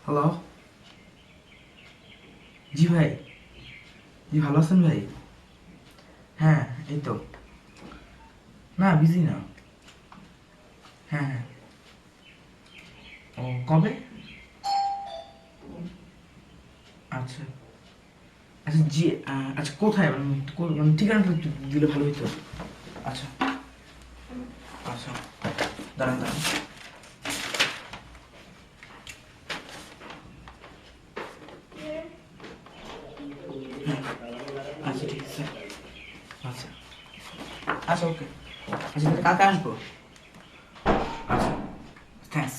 Hello. জি ভাই। জি ভালো আছেন ভাই? হ্যাঁ, এই তো। না, বিজি না। হ্যাঁ হ্যাঁ। ও, কবে? আচ্ছা আচ্ছা। জি। আচ্ছা, কোথায় মানে মানে ঠিকানাটা একটু দিলে ভালো হতো। আচ্ছা আচ্ছা, দাঁড়ান দাঁড়ান। হ্যাঁ, আচ্ছা ঠিক আছে। আচ্ছা আচ্ছা, ওকে। আচ্ছা, তাহলে কালকে আসবো। আচ্ছা, থ্যাঙ্কস।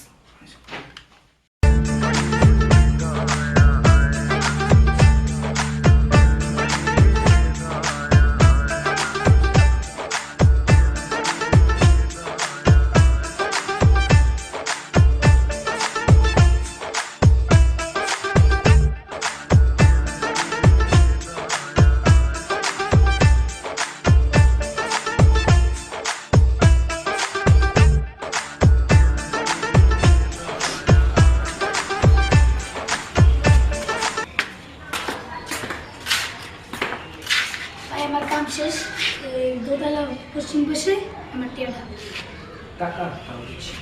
ভাই আমার কাম শেষ। এই দোতলা পশ্চিম পাশে আমার টিয়াটা। টাকা ভালো দিচ্ছি।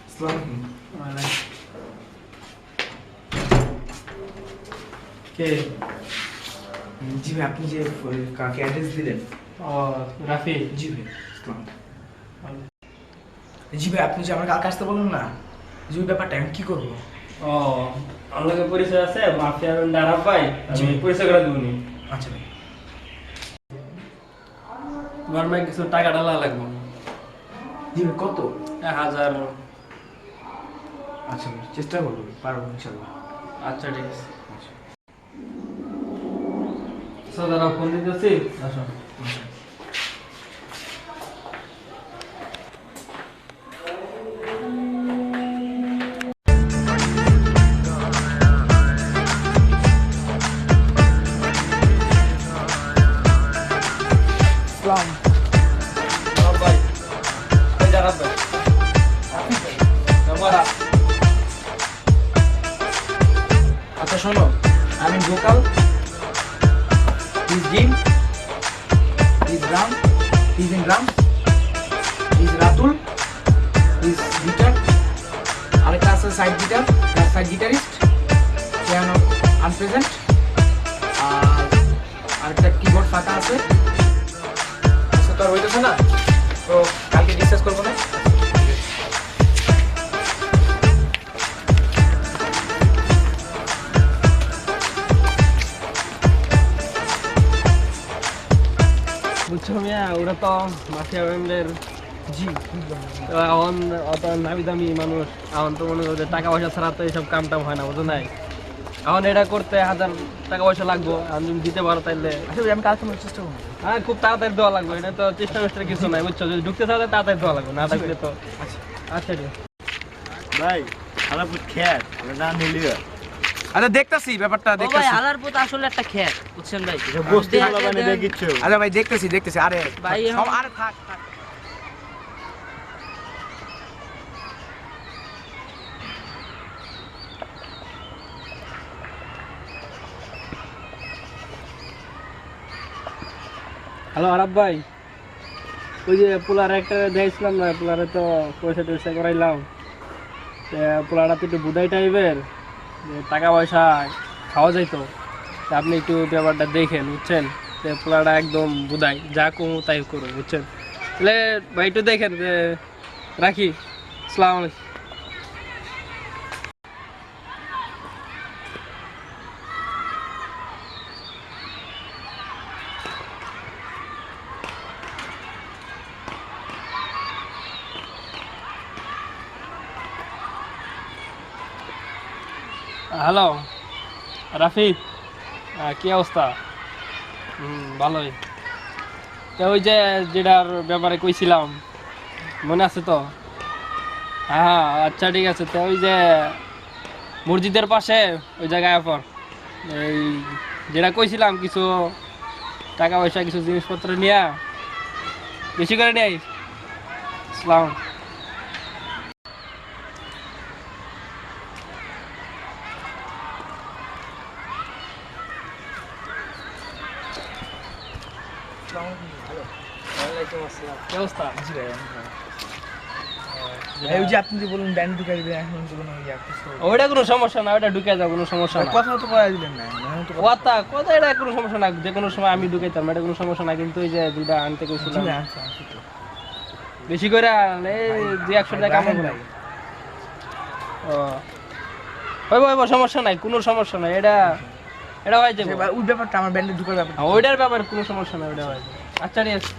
আসসালামু আলাইকুম। কে? জি ভাই, আপনি যে কাকে অ্যাড্রেস দিলেন? ও রাফি। জি ভাই, আসসালাম। জি ভাই, আপনি যে আমার কালকে আসতে বললেন না, যে ওই ব্যাপারটা আমি কি করবো? ও আমার পরিচয় আছে মাফিয়া আরাফ ভাই, জি। আমি পরিচয় করে দিবনি। আচ্ছা ভাই। তোমার মেয়ে কিছু টাকা ডালা লাগবে। জি ভাই, কত? 1000। আচ্ছা ভাই, চেষ্টা করবো, পারবো ইনশাল্লাহ। আচ্ছা ঠিক আছে। আচ্ছা আচ্ছা দাদা ফোন দিতেছি, আসো। আচ্ছা। আসসালাম। আরাফ ভাই, এই যে আরাফ ভাই। কেমন? আচ্ছা শোনো, আমি vocal, is Jim, is drum, is in drum, is Ratul, is guitar, আরেকটা আছে side guitar, side guitarist, piano unpresent, আর আরেকটা কিবোর্ড ফাঁকা আছে। আচ্ছা, তো আর হইতেছে না, তো কালকে ডিসকাস করবো না। বুঝছো মিয়া, ওরা তো মাফিয়া ব্যান্ডের। জি। এখন অত নামি দামি মানুষ, এখন তো মনে করছে টাকা পয়সা ছাড়া তো এইসব কাম টাম হয় না, বুঝো নাই? এখন এটা করতে 1000 টাকা পয়সা লাগবো, এখন তুমি দিতে পারো তাইলে। আচ্ছা ভাই, আমি কালকে চেষ্টা করবো। হ্যাঁ, খুব তাড়াতাড়ি দেওয়া লাগবে, এটা তো চেষ্টা মেষ্টার কিছু নাই, বুঝছো? যদি ঢুকতে চাও তাড়াতাড়ি দেওয়া লাগবে, না থাকলে তো। আচ্ছা আচ্ছা ঠিক আছে। ভাই আলাপুর খেয়ার না নিলিও আচ্ছা, দেখতাছি ব্যাপারটা, ও ভাই দেখতাছি। আলারপুর আসলে একটা খেত, বুঝছেন ভাই? এটা বস্তি দেখ, হলো মানে দেখ, দেখিচ্ছ আচ্ছা ভাই, দেখতেছি। আরে ভাই, আরে থাক থাক। হ্যালো আরাব ভাই, ওই যে পোলার একটা দেখছিলাম না, পোলারে তো পয়সা টয়সা করাইলাম, পোলারটা তো একটু বুধাই টাইপের, টাকা পয়সা খাওয়া যাইতো, তা আপনি একটু ব্যাপারটা দেখেন, বুঝছেন? পোলারটা একদম বুধাই, যা কমু তাই করো, বুঝছেন? তাহলে ভাই একটু দেখেন, যে রাখি। আসসালামু আলাইকুম। হ্যালো রাফিক, কি অবস্থা? ভালোই। তো ওই যে যেটার ব্যাপারে কইছিলাম, মনে আছে তো? হ্যাঁ আচ্ছা ঠিক আছে, তো ওই যে মসজিদের পাশে ওই জায়গায় পর এই যেটা কইছিলাম কিছু টাকা পয়সা কিছু জিনিসপত্র নিয়ে বেশি করে নিয়ে আইস। আসসালাম। কি অবস্থা? এই যে আপনি যে বলুন ব্যান্ড ঢুকাই দিবেন, এখন তো কোনো ইয়া কিছু ওইটা কোনো সমস্যা না, ওইটা ঢুকে যাও, কোনো সমস্যা না। কথা তো করা দিলেন না, এখন তো কথা কথা এটা কোনো সমস্যা না, যে কোনো সময় আমি ঢুকাইতাম, এটা কোনো সমস্যা না। কিন্তু ওই যে দুইটা আনতে কইছিলাম আচ্ছা তো বেশি করে এই 200 টাকা কামাবো না। ও হইব সমস্যা নাই, কোনো সমস্যা নাই, এটা এটা হয়ে যাবে। ওই ব্যাপারটা আমার ব্যান্ডে ঢুকার ব্যাপার। ওইটার ব্যাপারে কোনো সমস্যা নাই, ওইটা হয়ে যাবে। আচ্ছা ঠিক আছে।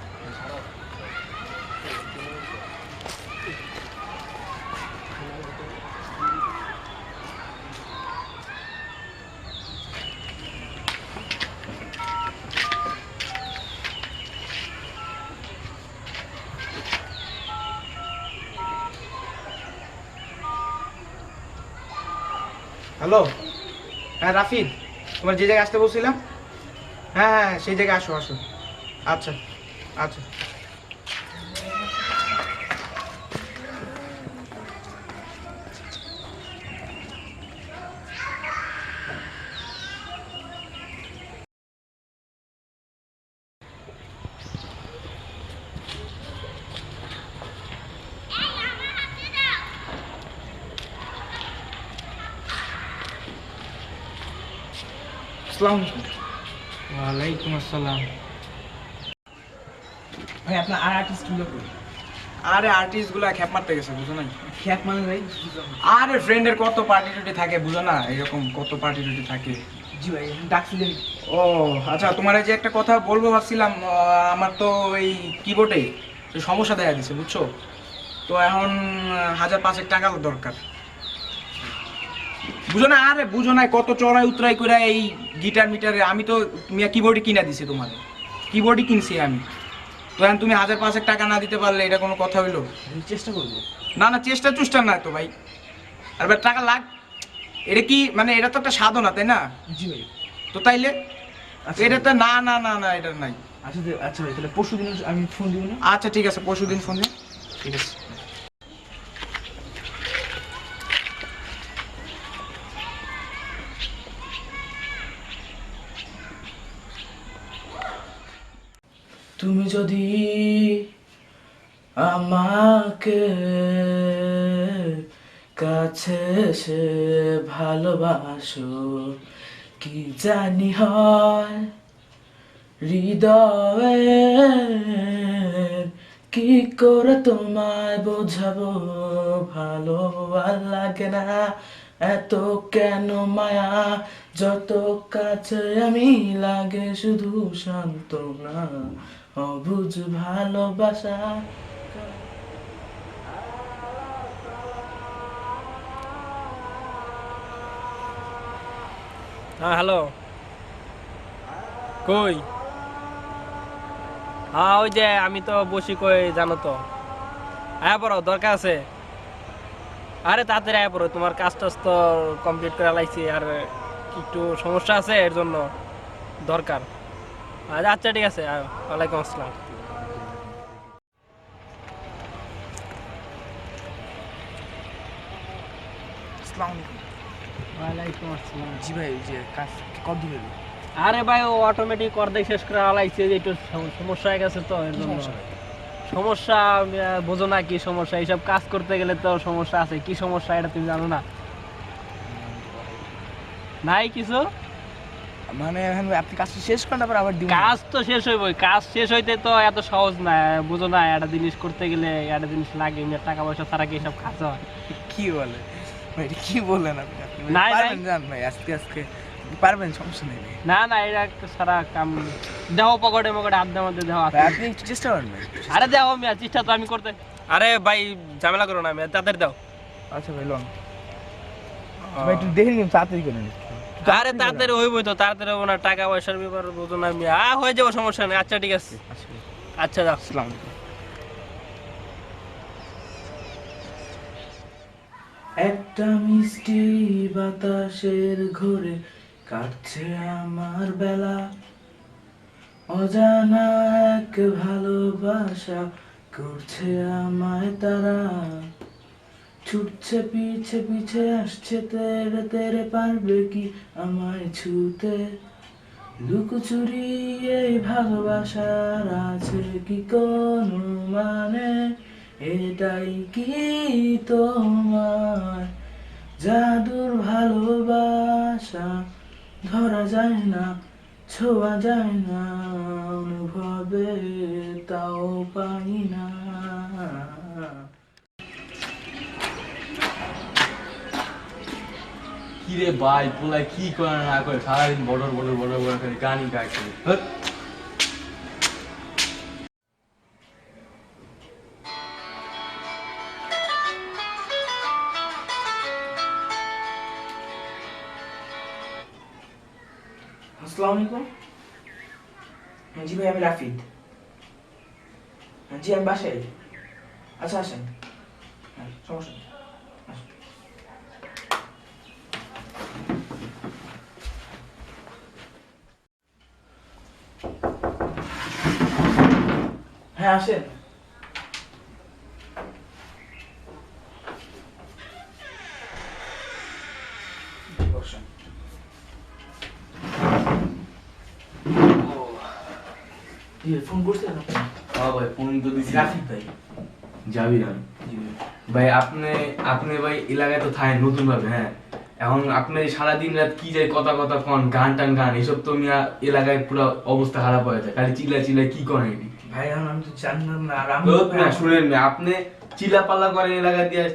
হ্যালো, হ্যাঁ রাফিদ, তোমার যে জায়গায় আসতে বলছিলাম, হ্যাঁ হ্যাঁ সেই জায়গায় আসো আসো। আচ্ছা আচ্ছা। আসসালামু আলাইকুম। ওয়ালাইকুম আসসালাম। ভাই আপনার আর আর্টিস্টগুলো কই? আরে আর্টিস্টগুলো খ্যাপ মারতে গেছে, বুঝো না? খ্যাপ মানে ভাই? আরে ফ্রেন্ডের কত পার্টি টুটি থাকে, বুঝো না? এরকম কত পার্টি টুটি থাকে। জি ভাই ডাকছিলেন। ও আচ্ছা, তোমার এই যে একটা কথা বলবো ভাবছিলাম, আমার তো এই কিবোর্ডে সমস্যা দেখা দিচ্ছে, বুঝছো? তো এখন 1000-5 টাকা দরকার, বুঝো না? আরে বুঝো না, কত চড়াই উতরাই করে এই গিটার মিটারে আমি তো মিয়া কিবোর্ডই কিনা দিছি, তোমার কিবোর্ডই কিনছি আমি। তো এখন তুমি 1000-5 টাকা না দিতে পারলে এটা কোনো কথা হইলো? চেষ্টা করবো। না না, চেষ্টা না তো ভাই, আর ভাই টাকা লাগ, এটা কি মানে এটা তো একটা সাধনা, তাই না? জি ভাই। তো তাইলে এটা তো না না না না এটা নাই। আচ্ছা আচ্ছা ভাই, তাহলে পরশুদিন আমি ফোন দিব না? আচ্ছা ঠিক আছে, পরশুদিন ফোন দিন। ঠিক আছে। তুমি যদি আমাকে কাছে এসে ভালোবাসো, কি জানি হয় হৃদয়ের, কি করে তোমায় বোঝাবো, ভালো আর লাগে না এত কেন মায়া, যত কাছে আমি লাগে শুধু সান্ত্বনা, অবুঝ ভালোবাসা। হ্যাঁ হ্যালো, কই? হ্যাঁ ওই যে আমি তো বসি, কই জানো তো, আয়া পড়ো, দরকার আছে। আরে তাড়াতাড়ি আয়া পড়ো, তোমার কাজ টাজ তো কমপ্লিট করে লাইছি, আর একটু সমস্যা আছে এর জন্য দরকার। আচ্ছা ঠিক আছে, ওয়ালাইকুম আসসালাম। ওয়ালাইকুম আসসালাম। জি ভাই, যে কাজ কত দিবে? আরে ভাই ও অটোমেটিক অর্ধেক শেষ করে আলাইছে, যে একটু সমস্যা হয়ে গেছে তো এর জন্য। সমস্যা বোঝো না কি সমস্যা? এইসব কাজ করতে গেলে তো সমস্যা আছে। কি সমস্যা এটা তুমি জানো না? নাই কিছু মানে আপনি কাজ শেষ করেন আবার আবার দিবেন? কাজ তো শেষ হইব, কাজ শেষ হইতে তো এত সহজ না, বুঝো না? একটা জিনিস করতে গেলে একটা জিনিস লাগে, টাকা পয়সা ছাড়া কি সব কাজ হয়? কি বলে ভাই, কি বলেন আপনি? নাই, নাই। পারবেন জান ভাই, আজকে আজকে পারবেন, সমস্যা নেই ভাই। না না, এটা একটা সারা কাম। দেহ পকেটে মকেটে আড্ডার মধ্যে দেহ আছে। ভাই, আপনি একটু চেষ্টা করেন ভাই। আরে দেহ মিয়া, চেষ্টা তো আমি করতে। আরে ভাই ঝামেলা করো না মিয়া, তাদের দাও। আচ্ছা ভাই লন ভাই, একটু দেখে নিন, তাড়াতাড়ি করেন। আরে তাড়াতাড়ি হইবই তো, তাড়াতাড়ি হবো না? টাকা পয়সার ব্যাপার বুঝো না মিয়া। হয়ে যাবো, সমস্যা নেই। আচ্ছা ঠিক আছে, আচ্ছা যাও। আসসালামু আলাইকুম। একটা মিষ্টি বাতাসের ঘোরে কাটছে আমার বেলা, অজানা এক ভালোবাসা করছে আমায় তারা, ছুটছে পিছে পিছে আসছে তেরে তেরে, পারবে কি আমায় ছুতে? লুকোচুরি এই ভালোবাসার আছে কি কোনো মানে? এটাই কি তোমার জাদুর ভালোবাসা? ধরা যায় না, ছোঁয়া যায় না, অনুভবে তাও পাই না। কি রে ভাই, পোলায় কি করে না করে সারাদিন বড় বড় বড় বড় করে গানই গাইছে। আসসালামু আলাইকুম। হ্যাঁ জি ভাই, আমি রাফিদ। হ্যাঁ জি, আমি বাসায়। আচ্ছা আসেন, হ্যাঁ সমস্যা নেই, আসুন। হ্যাঁ আসেন। বসেন। ফোন করছিলেন আপনি? হ্যাঁ ভাই, ফোন তো দিছি। রাফিদ ভাই। যাবি না ভাই? আপনি ভাই এলাকায় তো থাকেন নতুন ভাবে, হ্যাঁ। এখন আপনি সারাদিন রাত কি যায় কথা কথা কন, গান টান গান এসব তো মিয়া এলাকায় পুরো অবস্থা খারাপ হয়ে যায়। খালি চিল্লা চিল্লা কি করেন এটি? ভাই এখন আমি তো জানলাম না, আর আমি না শুনেন না, আপনি চিল্লা পাল্লা করেন এলাকা দিয়ে।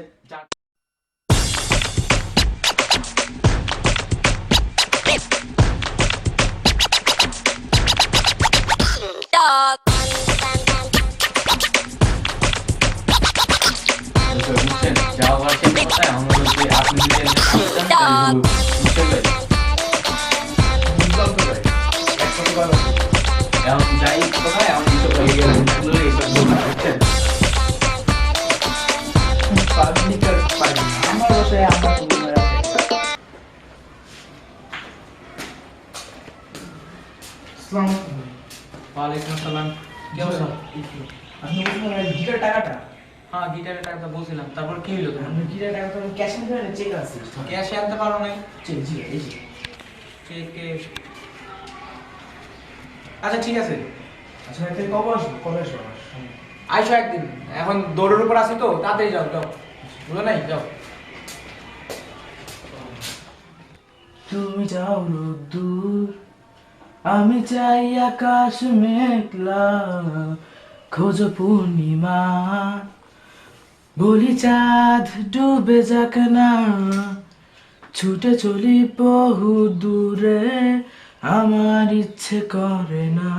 বুঝছেন, যাওয়া হওয়ার চেষ্টা করতে আমার হচ্ছে আপনি যদি বুঝছেন ভাই? বুঝলাম তো ভাই, এক কথা বলো। এখন যাই কোথায়, এখন এইসব এইসব বুঝছেন। পাবলিকের পারি না। আমার বাসায় আমার কোনো মেয়ে আছে। আসসালামু আলাইকুম। ওয়ালাইকুম আসসালাম। কি অবস্থা? আপনি বলছিলেন গিটার টাকাটা? হ্যাঁ, গিটারের টাকাটা বলছিলাম, তারপর কি হইলো তোমার? আপনি গিটার টাকাটা ক্যাশ আনতে পারেন, চেক আছে? ক্যাশে আনতে পারো নাই? চেক, জি এই যে। চেকে। আচ্ছা ঠিক আছে, আচ্ছা এতে কবে আসবো, কবে আসবো? আইসো একদিন। এখন দৌড়ের উপর আছি তো, তাড়াতাড়ি যাও যাও, বুঝো নাই, যাও। তুমি যাও রোদ্দুর, আমি চাই আকাশ মেঘলা, খোঁজো পূর্ণিমা, বলি চাঁদ ডুবে যাক না, ছুটে চলি বহু দূরে, আমার ইচ্ছে করে না,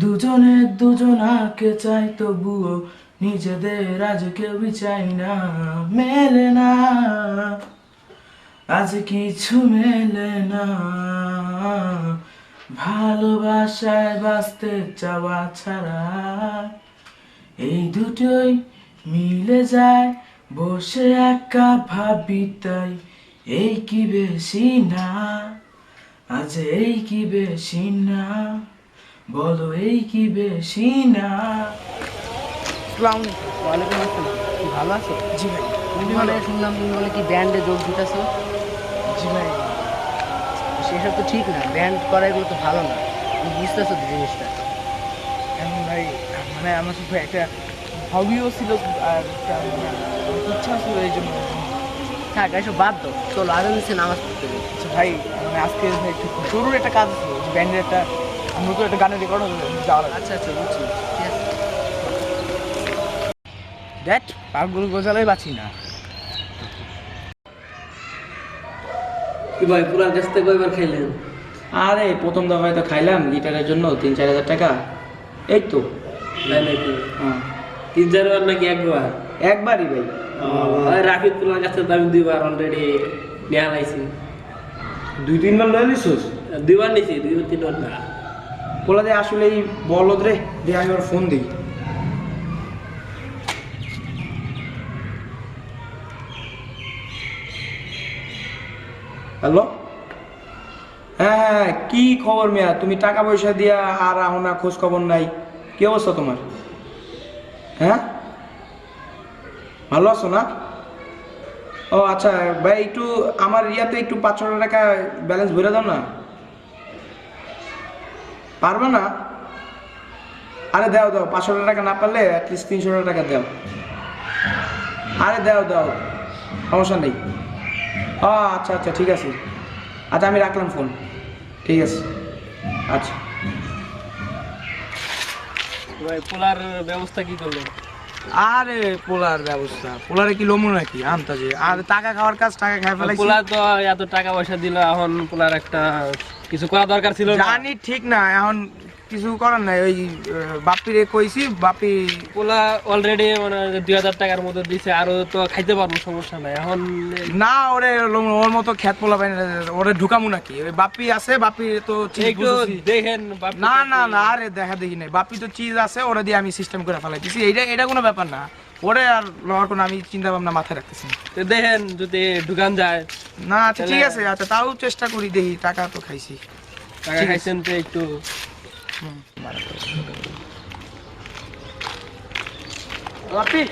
দুজনে দুজনাকে চাই তবুও নিজেদের আজ কেউই চাই না, মেলে না আজ কিছু মেলে না, ভালোবাসায় বাঁচতে চাওয়া ছাড়া, এই দুটোই মিলে যায়, বসে একা ভাবি তাই, এই কি বেশি না, আজ এই কি বেশি না, বলো এই কি বেশি না। ওয়ালাইকুম আসসালাম। কি ভালো আছো? জি ভাই। তুমি বলে শুনলাম, তুমি বলে কি ব্যান্ডে যোগ দিতেছো? জি ভাই। সেসব তো ঠিক না, ব্যান্ড করা এগুলো তো ভালো না। তুমি বুঝতেছো তো জিনিসটা? এখন ভাই মানে আমার সাথে একটা হবিও ছিল, আর একটা ইচ্ছা ছিল, এই জন্য। থাক, এসব বাদ দাও, চলো আগে নিচে নামাজ পড়তে যাই। আচ্ছা ভাই, মানে আজকে ভাই একটু জরুরি একটা কাজ ছিল, যে ব্যান্ডের একটা নতুন একটা গানের রেকর্ড হবে, যাওয়া লাগবে। আচ্ছা আচ্ছা, বুঝছি, ঠিক আছে। দ্যাট পাগল গোজালাই বাঁচি না। কি ভাই, পুরার কাছ থেকে কয়বার খাইলেন? আরে প্রথম দফায় তো খাইলাম গিটারের জন্য 3-4 হাজার টাকা, এই তো। তাই নাকি? হ্যাঁ, 3-4 বার নাকি একবার? একবারই ভাই। রাফিদ পুরার কাছ থেকে তো আমি 2 বার অলরেডি নেওয়া লাইছি। 2-3 বার লয়ে নিছিস? 2 বার নিছি, 2-3 বার না। বলা যায় আসলেই বলদ রে, দিয়ে আমি ওর ফোন দিই। হ্যালো, হ্যাঁ হ্যাঁ, কি খবর মিয়া? তুমি টাকা পয়সা দিয়া আর আহো না, খোঁজ খবর নাই। কি অবস্থা তোমার? হ্যাঁ, ভালো আছো না? ও আচ্ছা ভাই, একটু আমার ইয়াতে একটু 500 টাকা ব্যালেন্স ভরে দাও না। পারবে না? আরে দাও দাও, 500 টাকা না পারলে অ্যাটলিস্ট 300 টাকা দাও। আরে দাও দাও, সমস্যা নেই। ও আচ্ছা আচ্ছা, ঠিক আছে। আচ্ছা আমি রাখলাম ফোন। ঠিক আছে, আচ্ছা। ভাই পোলার ব্যবস্থা কি করলেন? আরে পোলার ব্যবস্থা, পোলারে কি লোমো নাকি আনতাজে? আর টাকা খাওয়ার কাজ টাকা খাই ফেলাইছি। পোলার তো এত টাকা পয়সা দিল, এখন পোলার একটা কিছু করা দরকার ছিল না? জানি ঠিক না, এখন কিছু করার নাই। ওই বাপিরে কইছি, বাপি পোলা অলরেডি মানে 2000 টাকার মতো দিছে, আরো তো খাইতে পারবো, সমস্যা নাই। এখন না, ওরে ওর মতো খ্যাত পোলা পাই না, ওরে ঢুকামু নাকি? ওই বাপি আছে, বাপি তো চিজ একটু বুঝেছি। দেখেন বাপি না তো না না, আরে দেখা দেখি নাই, বাপি তো চিজ আছে, ওরা দিয়ে আমি সিস্টেম করে ফেলাইতেছি। এটা কোনো ব্যাপার না, ওরে আর লওয়ার কোনো আমি চিন্তা ভাবনা মাথায় রাখতেছি না। তো দেখেন যদি ঢুকান যায়। না আচ্ছা ঠিক আছে, আচ্ছা তাও চেষ্টা করি, দেখি। টাকা তো খাইছি, টাকা ঠিক আছে। খাইছেন তো একটু বাপি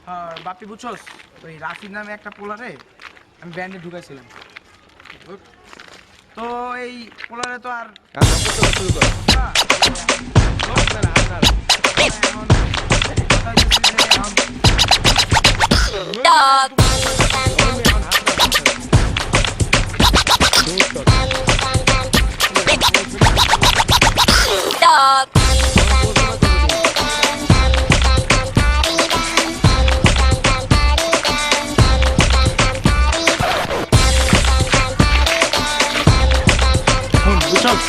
হ্যাঁ, বাপি বুঝছস, ওই রাফির নামে একটা পোলারে আমি ব্যান্ডে ঢুকাইছিলাম। তো এই পোলারে তো আর হ্যাঁ, এখন কথা হইতেছে যে বুঝছস,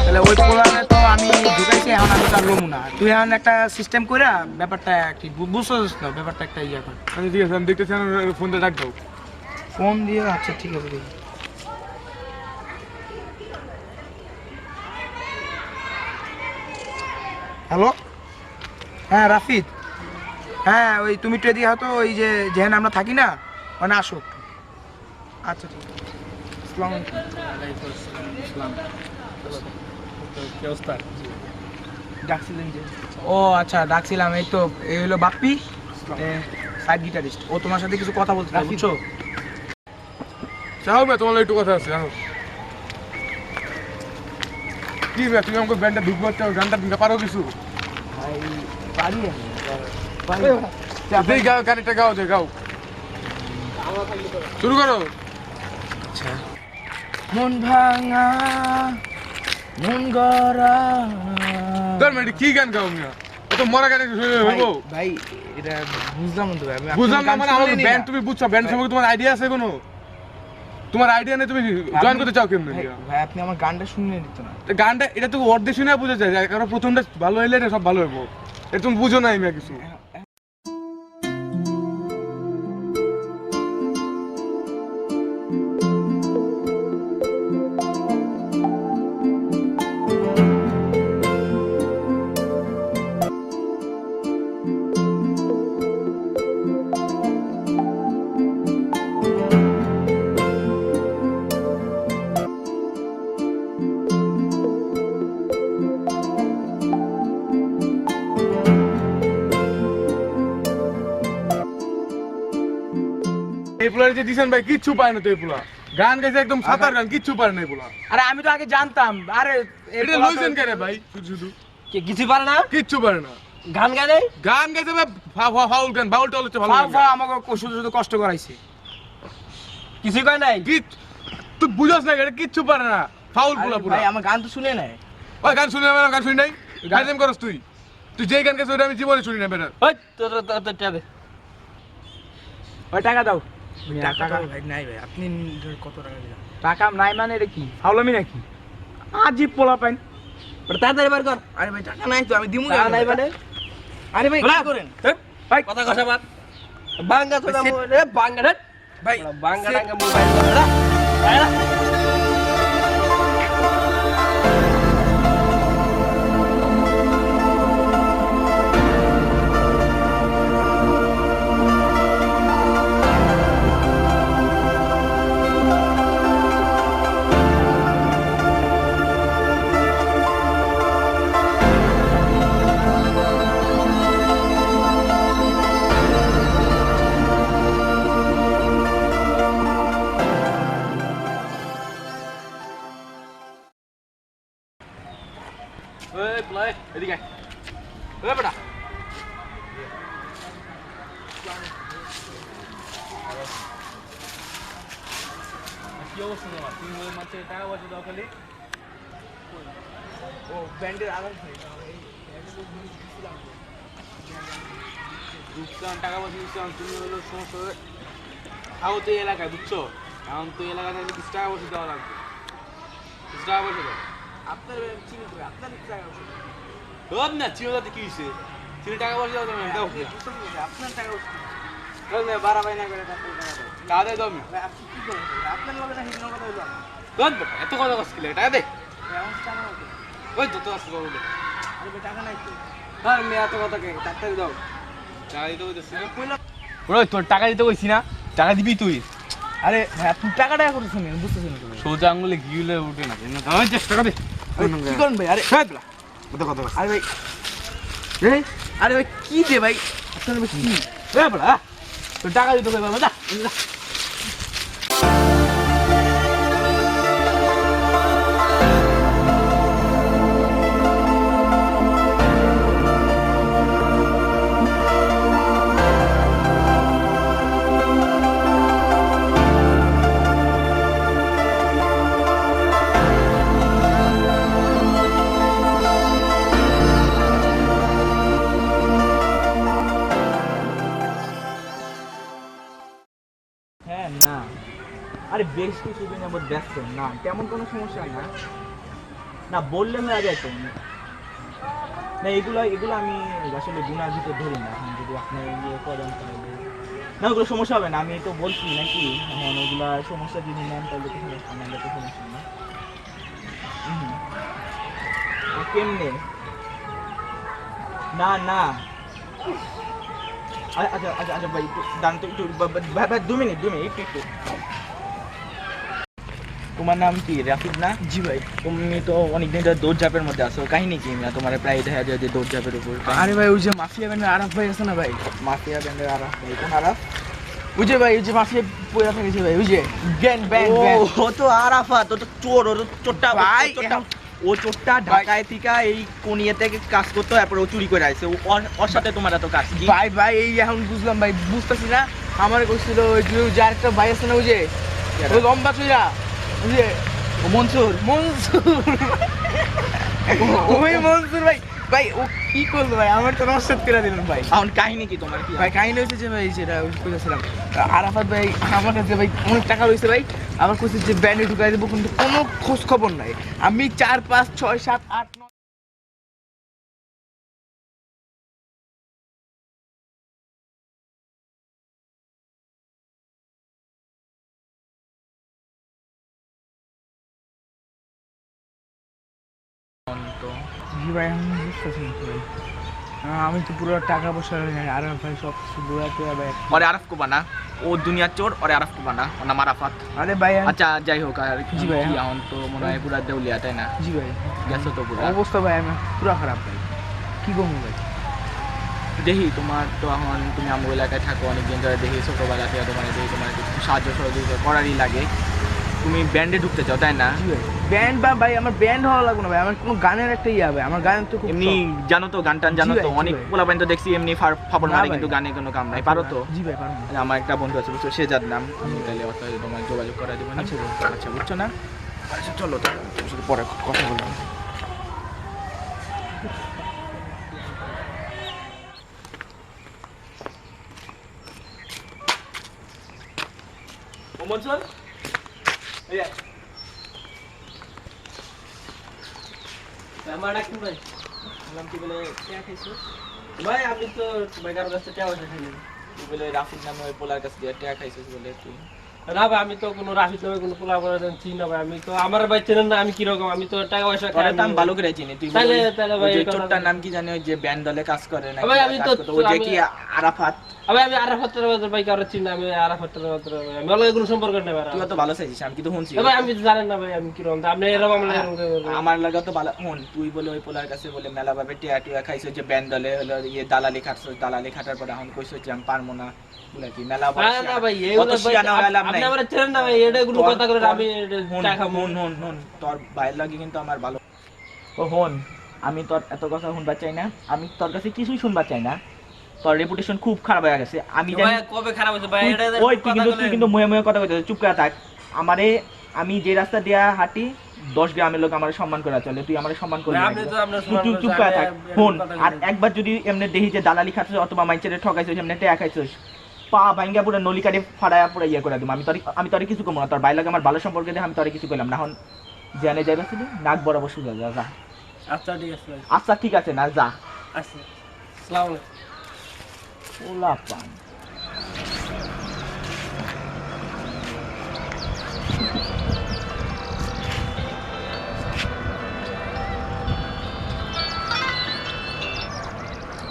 তাহলে ওই পোলারে তো আমি ঢুকাইছি, এখন আমি তার লোমু না। তুই এখন একটা সিস্টেম করে ব্যাপারটা কি বুঝছস না, ব্যাপারটা একটা ইয়ে কর। আচ্ছা ঠিক আছে, আমি দেখতেছি, ফোনটা ডাক দাও। ফোন দিয়ে, আচ্ছা ঠিক আছে দেখি। হ্যালো, হ্যাঁ রাফিদ, হ্যাঁ ওই তুমি একটু এদিকে হয়তো, ওই যে যেখানে আমরা থাকি না, মানে আসো একটু। আচ্ছা ঠিক আছে, আসসালামু আলাইকুম। কি অবস্থা? ডাকছিলেন যে? ও আচ্ছা, ডাকছিলাম। এই তো, এই হলো বাপ্পি, সাইড গিটারিস্ট। ও তোমার সাথে কিছু কথা বলতে চায়, বুঝছো? চাও তোমার একটু কথা আছে, জানো কি ভাই, তুমি আমাকে ব্যান্ডটা ঢুকবো, গানটা ঢুকতে পারো কিছু? ভাই পারি আমি, এই গাও, গানটা গাও, যে গাও, শুরু করো। আচ্ছা, মন ভাঙা মন গড়া। তোর মানে কি গান গাও মিয়া? তো মরা গান হইবো? ভাই এটা বুঝলাম না তো ভাই, বুঝলাম না মানে, আমাকে ব্যান্ড তুমি বুঝছো, ব্যান্ড সম্পর্কে তোমার আইডিয়া আছে কোনো? তোমার আইডিয়া নেই, তুমি জয়েন করতে চাও কেমনে? ভাই আপনি আমার গানটা শুনে নিত না? গানটা এটা তো অর্ধেক শুনে বোঝা যায়, কারণ প্রথমটা ভালো হইলে এটা সব ভালো হইবো। এটা তুমি বুঝো না মিয়া কিছু। এই পোলার যে দিছেন ভাই, কিচ্ছু পায় না তো। এই পোলা গান গাইছে একদম সাতার গান, কিচ্ছু পারে না এই পোলা। আরে আমি তো আগে জানতাম। আরে এটা লইছেন কেন ভাই? শুধু শুধু কিছু পারে না, কিচ্ছু পারে না। গান গায় নাই, গান গাইতে ভাই ফাউল গান, বাউল টাউল হচ্ছে ভালো গান। আমাকে শুধু শুধু কষ্ট করাইছে। কিছু কয় নাই। তুই বুঝছ না, এটা কিচ্ছু পারে না, ফাউল পোলা পুরা। ভাই আমার গান তো শুনে নাই। ওই গান শুনে না, গান শুনি নাই, গান করস তুই। তুই যেই গান গাইছিস ওটা আমি জীবনে শুনি না বেটা। ওই তোর দে ওই টাকা দাও। টাকা ভাই নাই ভাই, আপনি কত টাকা দিলেন? টাকা নাই মানে এটা কি ফাউলামি নাকি? আজীব পোলা পাইন। ওটা তাড়াতাড়ি বার কর। আরে ভাই টাকা নাই তো, আমি দিমু টাকা নাই মানে? আরে ভাই কি করেন? ভাই কথা কথা বাদ। বাঙ্গা তোরা এ বাঙ্গা রে ভাই বাঙ্গা টাঙ্গা মোবাইল ধরা বাইরা। ওই প্লাই এদিকে আয়। ওই বেটা কি অবস্থা তোমার? তুমি ওই মাসে টাকা পয়সা দাও খালি ও ব্যান্ডের আলাদা ভাই বুঝলাম টাকা পয়সা দিচ্ছিলাম তুমি হলো সমস্যা খাও তো এই এলাকায় বুঝছো এখন তো এই এলাকায় থাকলে কিছু টাকা পয়সা দেওয়া লাগবে কিছু টাকা পয়সা দাও আপনার চিনি তো আপনার টাকা হোক না চিও যাতে কি হয়েছে চিনি টাকা পয়সা দাও তুমি দাও আপনার টাকা বাড়া ভাই না করে টাকা দেয় দাও ভাই আপনি কি করেন আপনার লগে না হিন্দু কথা বললাম এত কথা কষ্ট কি লাগে টাকা দে এমন টাকা হবে ওই যত আসতে পারবো আরে ভাই টাকা নাই তো আর মেয়ে এত কথা কে ডাক্তার দাও টাকা দিতে বলতেছি ওই তোর টাকা দিতে কইছি না টাকা দিবি তুই আরে ভাই আপনি টাকা টাকা করতেছেন বুঝতেছেন না সোজা আঙুলে গিলে উঠে না আমি চেষ্টা করবে কি করেন ভাই আরে কত কত আরে ভাই এই আরে ভাই কি দে ভাই আপনার ভাই কি বড়া তোর টাকা দিতে কইবা মজা হ্যাঁ না আরে বেশ কিছুদিন যাবত ব্যস্ত না তেমন কোনো সমস্যা না না বললে হয়ে যায় তো না এগুলো এগুলো আমি আসলে গুণার ভিতর ধরি না এখন যদি আপনি ইয়ে করেন তাহলে না ওগুলো সমস্যা হবে না আমি তো বলছি নাকি এখন ওগুলা সমস্যা যদি নেন তাহলে তো সমস্যা নেন তো সমস্যা না কেমনে না না আচ্ছা আচ্ছা আচ্ছা ভাই দাঁড়ান তো একটু ভাই 2 মিনিট একটু তোমার নাম কি রাফিদ না জি ভাই তুমি তো অনেকদিন ধরে দৌড়ঝাঁপের মধ্যে আছো কাহিনী কি না তোমার প্রায় দেখা যায় যে দৌড়ঝাঁপের উপর আরে ভাই ওই যে মাফিয়া ব্যান্ডের আরাফ ভাই আছে না ভাই মাফিয়া ব্যান্ডের আরাফ ভাই কোন আরাফ ওই যে ভাই ওই যে মাফিয়া পয়সা থাকেছে ভাই ওই যে ব্যান্ড ও তো আরাফাত ও তো চোর ও তো চোরটা ভাই ও চোরটা ঢাকায় থেকে এই কোনিয়া থেকে কাজ করতো তারপর ও চুরি করে আসছে ওর সাথে তোমার এত কাজ কি ভাই এই এখন বুঝলাম ভাই বুঝতেছি না আমার কইছিল ওই যে আরেকটা ভাই আছে না ওই যে ওই লম্বা চুইরা ওই যে মনসুর ওই মনসুর ভাই ও কি করলো ভাই আমার তো নষ্ট করে দিলেন ভাই এখন কাহিনী কি তোমার কি ভাই কাহিনী হয়েছে যে ভাই যেটা বলেছিলাম আরাফাত ভাই আমার কাছে ভাই অনেক টাকা রয়েছে ভাই আমার কাছে যে ব্যান্ডে ঢুকাই দেবো কিন্তু কোনো খোঁজ খবর নাই আমি 4 5 6 7 8 9 জি ভাই আমি বুঝতেছি ভাই আমি তো পুরো টাকা পয়সা আরাফ ভাই সব কিছু দৌড়াতে ভাই ওরে আরাফ কো বানা ও দুনিয়ার চোর ওরে আরাফ কো বানা ওর নাম আরাফাত আরে ভাই আচ্ছা যাই হোক আর জি ভাই, কি এখন তো মনে হয় পুরা দেউলিয়া তাই না জি ভাই গেছো তো পুরা অবস্থা ভাই আমার পুরো খারাপ ভাই কি করবো ভাই দেখি তোমার তো এখন তুমি আমার এলাকায় থাকো অনেকদিন ধরে দেখি ছোটবেলা থেকে তোমার দেখি তোমার একটু সাহায্য সহযোগিতা করারই লাগে তুমি ব্যান্ডে ঢুকতে চাও তাই না জি ভাই ব্যান্ড বা ভাই আমার ব্যান্ড হওয়া লাগবে না ভাই আমার কোনো গানের একটা ইয়ে হবে আমার গান তো খুব এমনি জানো তো গান টান জানো জি ভাই, তো জি অনেক ভাই। পোলাপাইন তো দেখছি এমনি ফাপড় না মারে ভাই। কিন্তু গানে কোনো কাম নাই পারো তো জি ভাই পারবো আমার একটা বন্ধু আছে বুঝছো সে যার নাম আমি তাহলে ওর সাথে তোমার যোগাযোগ করা দেবো আচ্ছা ভাই। আচ্ছা বুঝছো না আচ্ছা চলো তাহলে তোমার সাথে পরে কথা বলবো ও মনসুর এই আমার ডাক ভাই বললাম কি বলে টাকা খাইছো ভাই আমি তো ভাই কারোর কাছে টাকা পয়সা খাইনি তুই বলে রাফির নামে ওই পোলার কাছে দিয়ে টাকা খাইছিস বলে তুই না ভাই আমি তো কোনো রাফিদ নামে কোনো পোলা করে চিনি না ভাই আমি তো আমার ভাই চেনেন না আমি কিরকম আমি তো টাকা পয়সা খাই তোর তো আমি ভালো করে চিনি তুই তাহলে ভাই যে এই কথা- চোরটার নাম কি জানি ওই যে ব্যান্ড দলে কাজ করে না ভাই, আমি তো- ওই যে আমি- কি আরাফাত আমি আরাফাতের ভাই কারো চিনি না আমি আরাফাতের আমি অলগে কোনো সম্পর্ক নেই ভাই তুই তো ভালো চাইছিস আমি কিন্তু শুনছি ভাই আমি তো জানেন না ভাই আমি কিরকম আপনি এরকম আমরা এরকম আমার লাগে তো ভালো হন তুই বলে ওই পোলার কাছে বলে মেলা ভাবে টিয়া টিয়া খাইছো যে ব্যান্ড দলে হলো ইয়ে দালালি খাটছো দালালি খাটার পরে এখন কইছো যে আমি পারবো না বলে কি মেলা না না ভাই এই অত শিয়ানা হয়ে লাভ আপনি নাই আমার চেনেন না ভাই এটা কোনো কথা করে আমি হন, টাকা খাবো হন তোর ভাইয়ের লাগে কিন্তু আমার ভালো ও হন আমি তোর এত কথা শুনবা চাই না, আমি তোর কাছে কিছুই শুনবা চাই না। তোর রেপুটেশন খুব খারাপ হয়ে গেছে। আমি জানি কবে খারাপ হয়েছে ভাই? ওই তুই কিন্তু ময়ে ময়ে কথা কইতেছিস, চুপ করে থাক। আমারে আমি যে রাস্তা দিয়া হাঁটি 10 গ্রামের লোক আমার সম্মান করে চলে, তুই আমার সম্মান করবি না। তুই চুপ করে থাক। ফোন আর একবার যদি এমনি দেখি যে দালালি খাচ্ছিস অথবা মাইচেরে ঠকাইছিস, এমনি টাকা খাইছিস, পা ভাঙ্গা পুরো নলি কাটে ফাড়ায়া পুরো ইয়ে করে দিব। আমি তোরে কিছু করবো না, তোর বাইরে আমার ভালো সম্পর্কে দেখে আমি তোরে কিছু করলাম না। এখন জেনে যাইবে শুধু নাক বরাবর সুজা যা যা। আচ্ছা ঠিক আছে ভাই। আচ্ছা ঠিক আছে না, যা। আচ্ছা আসসালামু আলাইকুম। ওলা পান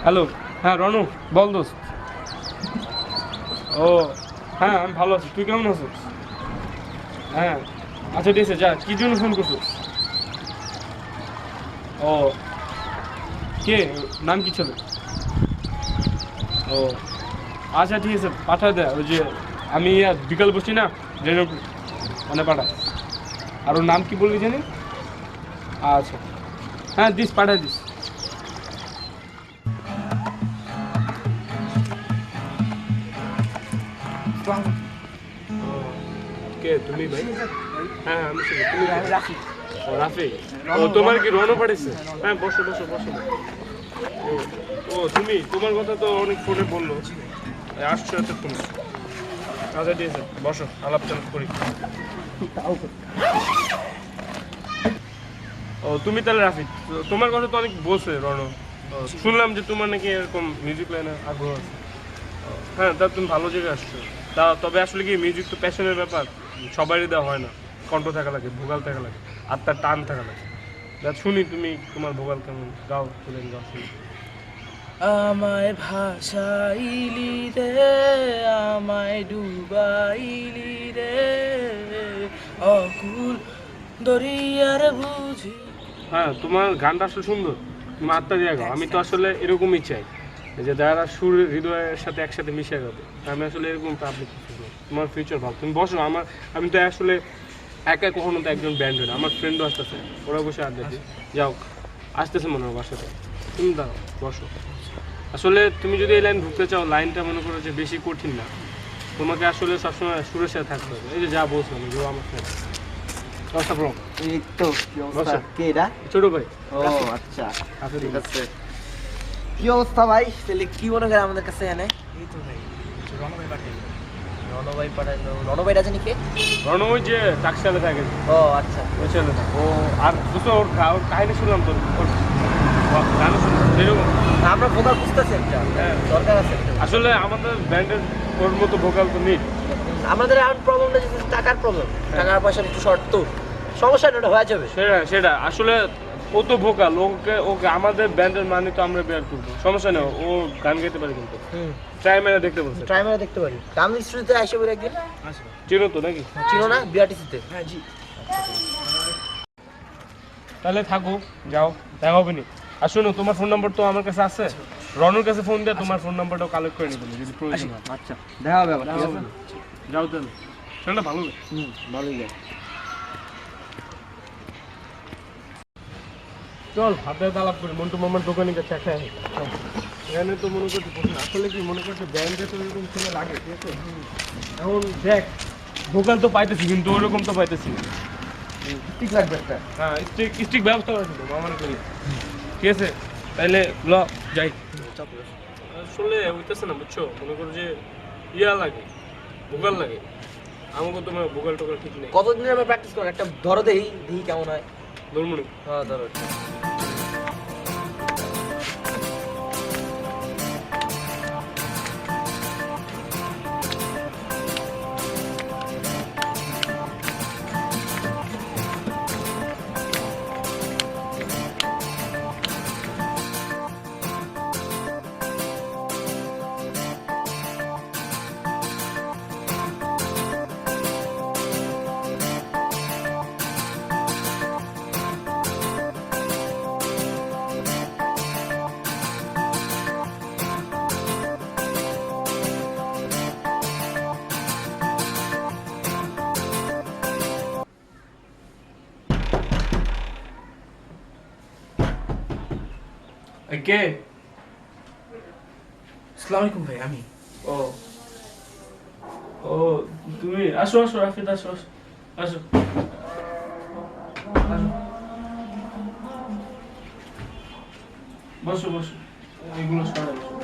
হ্যালো, হ্যাঁ রনু বল দোস্ত। ও হ্যাঁ আমি ভালো আছি, তুই কেমন আছিস? হ্যাঁ আচ্ছা ঠিক আছে, যা কি জন্য ফোন করছিস? ও কে, নাম কি ছিল? ও আচ্ছা ঠিক আছে, পাঠা দে। ওই যে আমি বিকাল বসছি না ট্রেনের উপরে, মানে পাঠা। আর ওর নাম কি বললি জানি? আচ্ছা হ্যাঁ দিস, পাঠাই দিস। কে তুমি ভাই? হ্যাঁ আমি শুনি, তুমি রাখি। ও রাফি। ও তোমার কি রনও পাঠিয়েছে? হ্যাঁ বসো বসো বসো। ও তুমি, তোমার কথা তো অনেক ফোনে বললো, আসছো এত তুমি। আচ্ছা ঠিক আছে বসো, আলাপ চালাপ করি। ও তুমি তাহলে রাফি, তোমার কথা তো অনেক বলছে রনো। শুনলাম যে তোমার নাকি এরকম মিউজিক লাইনে আগ্রহ আছে। হ্যাঁ তা তুমি ভালো জায়গায় আসছো। তা তবে আসলে কি মিউজিক তো প্যাশনের ব্যাপার, সবারই দেওয়া হয় না। কণ্ঠ থাকা লাগে, ভোকাল থাকা লাগে, আর তার টান থাকা লাগে। তা শুনি তুমি তোমার ভোকাল কেমন, গাও তুলেন গাও শুনি। আমায় ভাসাইলি রে, আমায় ডুবাইলি রে, অকুল দরিয়ার বুঝি। হ্যাঁ তোমার গানটা আসলে সুন্দর, তুমি আত্মা দিয়ে গাও। আমি তো আসলে এরকমই চাই যে যারা সুর হৃদয়ের সাথে একসাথে মিশে যাবে। আমি আসলে এরকম পাবলিক, তোমার ফিউচার ভালো। তুমি বসো, আমি তো আসলে একা কখনো তো একজন ব্যান্ড হয় না, আমার ফ্রেন্ডও আসতেছে, ওরা বসে আড্ডা দিই। যাও আসতেছে মনে হয় বাসাতে, তুমি দাঁড়াও বসো। আসলে তুমি যদি এই লাইন ঢুকতে চাও, লাইনটা মনে করো যে বেশি কঠিন না, তোমাকে আসলে সবসময় সুরের সাথে থাকতে হবে। এই যে যা বলছিলাম, যে আমার ফ্রেন্ড এই তো কি অবস্থা? কে এটা? ছোট ভাই। ও আচ্ছা আচ্ছা ঠিক আছে। কি অবস্থা ভাই? তাহলে কি মনে করে আমাদের কাছে এনে? এই তো ভাই রণভাই পাঠাইলো। রণভাই পাঠাইলো। রণভাইটা জানি কে? রণ ওই যে টাকসালে থাকে, ও আচ্ছা। ওই ছেলেটা। ও আর বুঝছো, ওর কাহিনী শুনলাম তো, ওর গানও শুনলাম এরকম। আমরা ভোকাল খুঁজতেছি একটা, দরকার আছে একটা। আসলে আমাদের ব্যান্ডের ওর মতো ভোকাল তো নেই। আমাদের এখন প্রবলেমটা হচ্ছে টাকার প্রবলেম, টাকার পয়সার একটু শর্ট তো, সমস্যা নেই, ওটা হয়ে যাবে। সেটা আসলে ও তো ভোকাল, ওকে আমাদের ব্যান্ডের মানে তো আমরা বেয়ার করবো, সমস্যা নেই। ও গান গাইতে পারে, কিন্তু ট্রাই মেরে দেখতে বলছে। ট্রাই মেরে দেখতে পারি। কামলি স্টুডিওতে আসবে বলে একদিন, চিনো তো নাকি? চিনো না? বিআরটিসিতে। হ্যাঁ জি। তাহলে থাকো, যাও, দেখা হবে নি। আর শোনো, তোমার ফোন নাম্বার তো আমার কাছে আছে, রনুর কাছে ফোন দিয়ে তোমার ফোন নাম্বারটাও কালেক্ট করে নিবো যদি প্রয়োজন হয়। আচ্ছা দেখা হবে আবার, ঠিক আছে? যাও তাহলে, ছেলেটা ভালো। ভালোই যায়। চল হাতে হাতে আলাপ করি, মন্টু মামার দোকানে গেছে একটা। এখানে তো মনে করছি আসলে কি মনে করছে ব্যান্ডে তো এরকম ছেলে লাগে, ঠিক আছে? এখন দেখ, ভোকাল তো পাইতেছি কিন্তু ওরকম তো পাইতেছি না। ঠিক লাগবে একটা। হ্যাঁ স্টিক ব্যবস্থা করে দেবো মামার করি, ঠিক আছে? তাইলে ল যাই। আসলে হইতেছে না, বুঝছো? মনে করো যে ইয়া লাগে, ভোকাল লাগে। আমাকে তোমার ভোকাল টোকাল ঠিক নেই। কতদিনের আমরা প্র্যাকটিস করো? একটা ধরো দেখি, দেখি কেমন হয়। ধর্মনি হ্যাঁ ধরো। কে? আসসালামু আলাইকুম ভাই, আমি। ও ও তুমি আসো আসো রাফিদ, আসো আসো আসো আসো, বসো বসো, এগুলো সরাই বসো।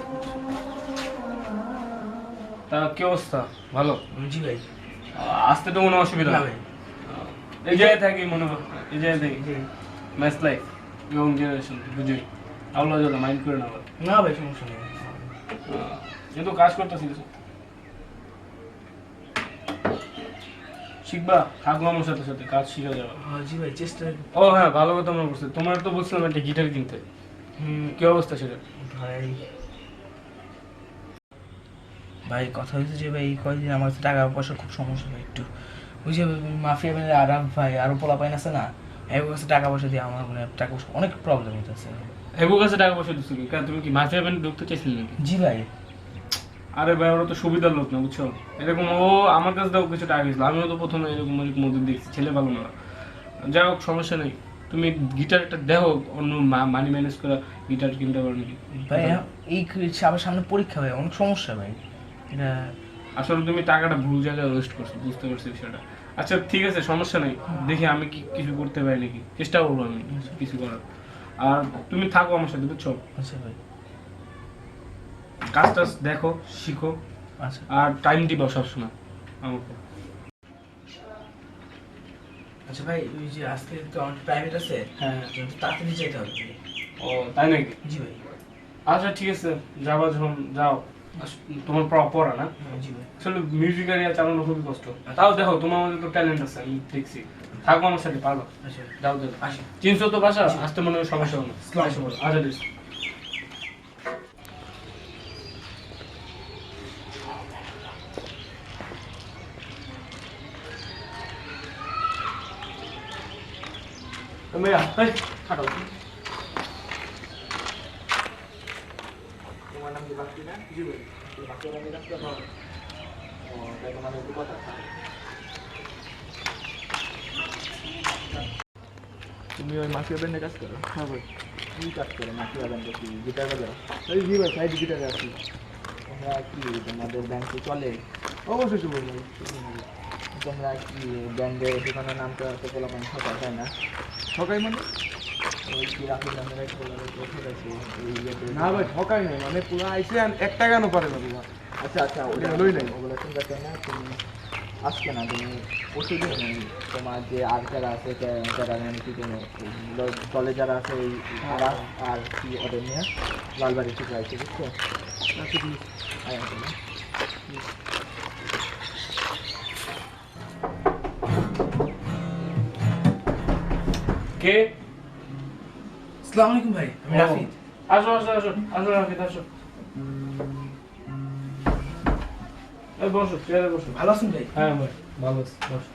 তা কি অবস্থা? ভালো? জি ভাই। আসতে তো কোনো অসুবিধা না নেই। ভাই। এই জায়গায় থাকি মনে করো, এই জায়গায় থাকি, ম্যাচ লাইফ ইয়ং জেনারেশন, বুঝি আল্লাহ যারা মাইন্ড করে না আবার। না ভাই, সমস্যা নেই। যেহেতু কাজ করতেছি, শিখবা, থাকবো আমার সাথে সাথে, কাজ শিখা যাবে। জি ভাই, চেষ্টা। ও হ্যাঁ, ভালো কথা মনে করছে, তোমার তো বলছিলাম একটা গিটার কিনতে, কি অবস্থা সেটা? ভাই ভাই কথা হচ্ছে যে ভাই কয়েকদিন আমার কাছে টাকা পয়সা খুব সমস্যা ভাই, একটু ওই যে মাফিয়া ব্যান্ডের আরাম ভাই আরো পোলা পাইন আছে না, এর কাছে টাকা পয়সা দিয়ে আমার মানে টাকা পয়সা অনেক প্রবলেম হইতেছে। এগো কাছে টাকা পয়সা দিচ্ছি, তুমি কি মাফিয়া ব্যান্ড ঢুকতে চাইছিলে নাকি? জি ভাই। আরে ভাই, ওরা তো সুবিধার লোক না, বুঝছো? এরকম ও আমার কাছে দাও কিছু টাকা গেছিল, আমিও তো প্রথমে এরকম মধ্যে দেখছি, ছেলে ভালো না। যাই হোক, সমস্যা নেই, তুমি গিটার একটা দেখো, অন্য মানি ম্যানেজ করে গিটার কিনতে পারো নাকি। ভাই এই আবার সামনে পরীক্ষা ভাই, অনেক সমস্যা ভাই এটা। আসলে তুমি টাকাটা ভুল জায়গায় ওয়েস্ট করছো, বুঝতে পারছি বিষয়টা। আচ্ছা ঠিক আছে, সমস্যা নেই, দেখি আমি কি কিছু করতে পারি নাকি, চেষ্টা করবো আমি কিছু করার। আর তুমি থাকো আমার সাথে, বুঝছো? আচ্ছা ভাই। কাজ টাজ দেখো, শিখো, আচ্ছা। আর টাইম দিবা সবসময় আমাকে। আচ্ছা ভাই, ওই যে আজকে তো আমার প্রাইভেট আছে, হ্যাঁ। তাড়াতাড়ি যেতে হবে। ও তাই নাকি? জি ভাই। আচ্ছা ঠিক আছে, যাবা যখন যাও। তোমার পড়া না? জি ভাই। আসলে মিউজিক এরিয়া চালানো খুবই কষ্ট, তাও দেখো তোমার মধ্যে তো ট্যালেন্ট আছে, আমি দেখছি, থাকো আমার সাথে, পারবা। আচ্ছা যাও যাও, আসি। চিনছো তো বাসা, আসতে মনে হয় সমস্যা হবে না। আচ্ছা ঠিক আছে। ভাইয়া, খাটাও। তোমার নাম কি বাকি না? জি ভাই। বাকি নাম রাখতে হবে। ও তাই তোমার একটু কথা। তুমি ওই মাফিয়া ব্যান্ডে কাজ করো? হ্যাঁ ভাই। কি কাজ করো মাফিয়া ব্যান্ডে? কি গিটার বাজাও? এই জি ভাই, সাইড গিটারে আছি। তোমরা কি তোমাদের ব্যান্ডে চলে? অবশ্যই চলবে ভাই। তোমরা কি ব্যান্ডের দোকানের নামটা তো বলা মানে ঠকাই, তাই না? ঠকাই মানে? ওই কি রাখি নামের এক বলার ঠকাইছে না ভাই, ঠকাই নাই, মানে পুরো আইসে 1 টাকা পারে না পুরো। আচ্ছা আচ্ছা, ওটা লই নাই। ওগুলো চিন্তা করো না, তুমি আসবে না, তুমি ওষুধ তোমার যে আর যারা আছে যারা মানে কি কোনো দলে যারা আছে ওই আর কি ওদের নিয়ে লালবাড়ি থেকে আসছে, বুঝছো? কে? আসসালামু আলাইকুম ভাই, আমি রাফিদ। আসো আসো আসো আসো রাফিদ, আসো। এই বসো, চেয়ারে বসো। ভালো আছেন ভাই? হ্যাঁ ভাই, ভালো আছি, বসো।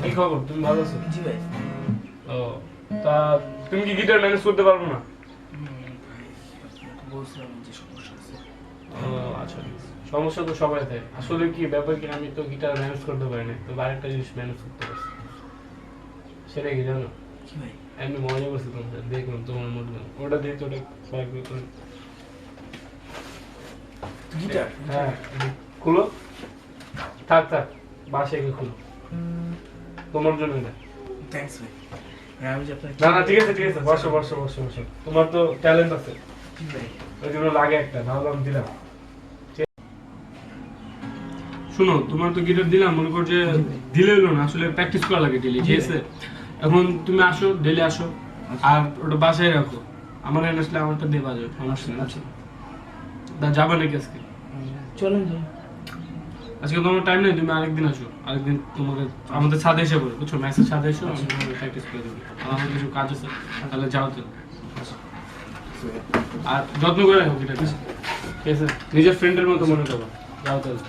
কি খবর, তুমি ভালো আছো? জি ভাই। ও, তা তুমি কি গিটার ম্যানেজ করতে পারবো না? বলছিলাম যে সমস্যা আছে। ও আচ্ছা, ঠিক আছে। সমস্যা তো সবাই থাকে, আসলে কি ব্যাপার কি, আমি তো গিটার ম্যানেজ করতে পারি না, তো আরেকটা জিনিস ম্যানেজ করতে পারছি, সেটা কি জানো? কি ভাই? আমি মনে করছি তোমার সাথে, দেখলাম তোমার মধ্যে ওটা দিয়ে তো ওটা বাইক করে। গিটার? হ্যাঁ, খুলো, থাক থাক, বাসায় গিয়ে খুলো, তোমার জন্য না। থ্যাঙ্কস ভাই। হ্যাঁ, আমি যে আপনার না না, ঠিক আছে ঠিক আছে, বসো বসো বসো বসো, তোমার তো ট্যালেন্ট আছে, জি ভাই। ওই জন্য লাগে একটা, ভাবলাম দিলাম। শুনো, তোমার তো গিটার দিলাম, মনে করো যে দিলে হলো না, আসলে প্র্যাকটিস করা লাগে ডেলি, ঠিক আছে? এখন তুমি আসো, ডেলি আসো, আর ওটা বাসায় রাখো, আমার এনে আসলে আমারটা দিয়ে বাজাবে, সমস্যা নেই। আচ্ছা, তা যাবে নাকি আজকে? চলেন যাই। আজকে তোমার টাইম নেই, তুমি আরেকদিন আসো, আরেকদিন তোমাকে আমাদের ছাদে এসে পড়ো, বুঝছো? ম্যাচের ছাদে এসো, আমি তোমাকে প্র্যাকটিস করে দেবো, আমার কিছু কাজ আছে, তাহলে যাও তো। আর যত্ন করে রাখো গিটার, ঠিক আছে? নিজের ফ্রেন্ডের মতো মনে করো, যাও তাহলে।